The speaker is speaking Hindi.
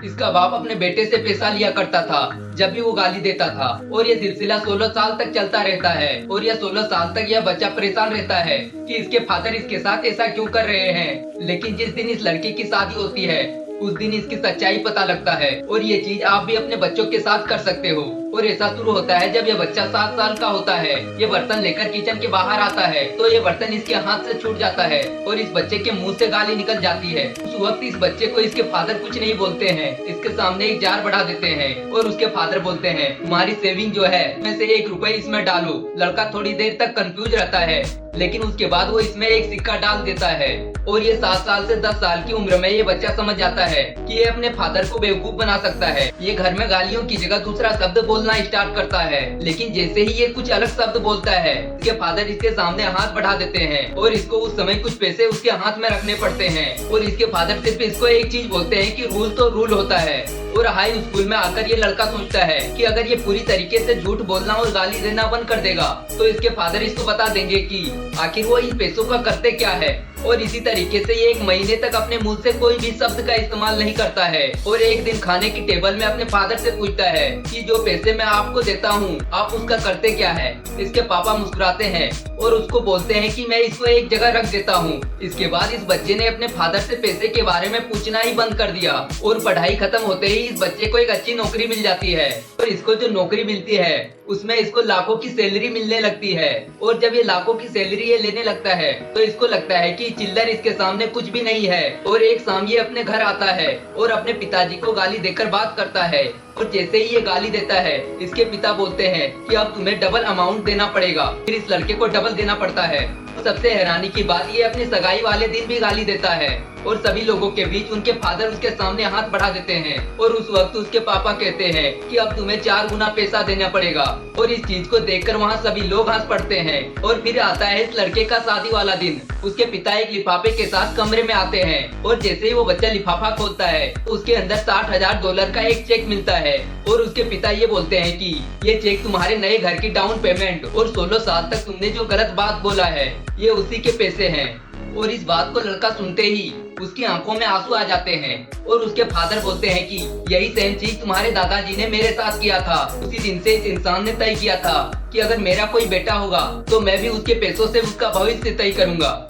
इसका बाप अपने बेटे से पैसा लिया करता था जब भी वो गाली देता था, और ये सिलसिला 16 साल तक चलता रहता है। और यह 16 साल तक यह बच्चा परेशान रहता है कि इसके फादर इसके साथ ऐसा क्यों कर रहे हैं। लेकिन जिस दिन इस लड़की की शादी होती है उस दिन इसकी सच्चाई पता लगता है, और ये चीज आप भी अपने बच्चों के साथ कर सकते हो। और ऐसा शुरू होता है जब यह बच्चा 7 साल का होता है। ये बर्तन लेकर किचन के बाहर आता है तो ये बर्तन इसके हाथ से छूट जाता है और इस बच्चे के मुंह से गाली निकल जाती है। उस वक्त इस बच्चे को इसके फादर कुछ नहीं बोलते हैं, इसके सामने एक जार बढ़ा देते हैं और उसके फादर बोलते हैं तुम्हारी सेविंग जो है में से 1 रुपए इसमें डालो। लड़का थोड़ी देर तक कंफ्यूज रहता है, लेकिन उसके बाद वो इसमें एक सिक्का डाल देता है। और ये 7 साल से 10 साल की उम्र में ये बच्चा समझ जाता है कि ये अपने फादर को बेवकूफ बना सकता है। ये घर में गालियों की जगह दूसरा शब्द बोलना स्टार्ट करता है, लेकिन जैसे ही ये कुछ अलग शब्द बोलता है इसके फादर इसके सामने हाथ बढ़ा देते हैं और इसको उस समय कुछ पैसे उसके हाथ में रखने पड़ते हैं। और इसके फादर सिर्फ इसको एक चीज बोलते हैं कि रूल तो रूल होता है। और हाई स्कूल में आकर ये लड़का सोचता है कि अगर ये पूरी तरीके से झूठ बोलना और गाली देना बंद कर देगा तो इसके फादर इसको बता देंगे कि आखिर वो इन पैसों का करते क्या है। और इसी तरीके से ये 1 महीने तक अपने मुंह से कोई भी शब्द का इस्तेमाल नहीं करता है। और एक दिन खाने की टेबल में अपने फादर से पूछता है कि जो पैसे मैं आपको देता हूँ आप उसका करते क्या है। इसके पापा मुस्कुराते हैं और उसको बोलते हैं कि मैं इसको एक जगह रख देता हूँ। इसके बाद इस बच्चे ने अपने फादर से पैसे के बारे में पूछना ही बंद कर दिया और पढ़ाई खत्म होते ही इस बच्चे को एक अच्छी नौकरी मिल जाती है। और इसको जो नौकरी मिलती है उसमें इसको लाखों की सैलरी मिलने लगती है। और जब ये लाखों की सैलरी ये लेने लगता है तो इसको लगता है कि चिल्लर इसके सामने कुछ भी नहीं है। और एक शाम ये अपने घर आता है और अपने पिताजी को गाली देकर बात करता है। और जैसे ही ये गाली देता है इसके पिता बोलते हैं कि अब तुम्हें डबल अमाउंट देना पड़ेगा। फिर इस लड़के को डबल देना पड़ता है। सबसे हैरानी की बात ये अपनी सगाई वाले दिन भी गाली देता है और सभी लोगों के बीच उनके फादर उसके सामने हाथ बढ़ा देते हैं। और उस वक्त उसके पापा कहते हैं कि अब तुम्हें 4 गुना पैसा देना पड़ेगा। और इस चीज को देखकर वहाँ सभी लोग हंस पड़ते हैं। और फिर आता है इस लड़के का शादी वाला दिन। उसके पिता एक लिफाफे के साथ कमरे में आते हैं और जैसे ही वो बच्चा लिफाफा खोलता है तो उसके अंदर $60,000 का एक चेक मिलता है। और उसके पिता ये बोलते हैं कि ये चेक तुम्हारे नए घर की डाउन पेमेंट और 16 साल तक तुमने जो गलत बात बोला है ये उसी के पैसे हैं। और इस बात को लड़का सुनते ही उसकी आंखों में आंसू आ जाते हैं और उसके फादर बोलते हैं कि यही सेम चीज तुम्हारे दादाजी ने मेरे साथ किया था। उसी दिन से इस इंसान ने तय किया था कि अगर मेरा कोई बेटा होगा तो मैं भी उसके पैसों से उसका भविष्य तय करूंगा।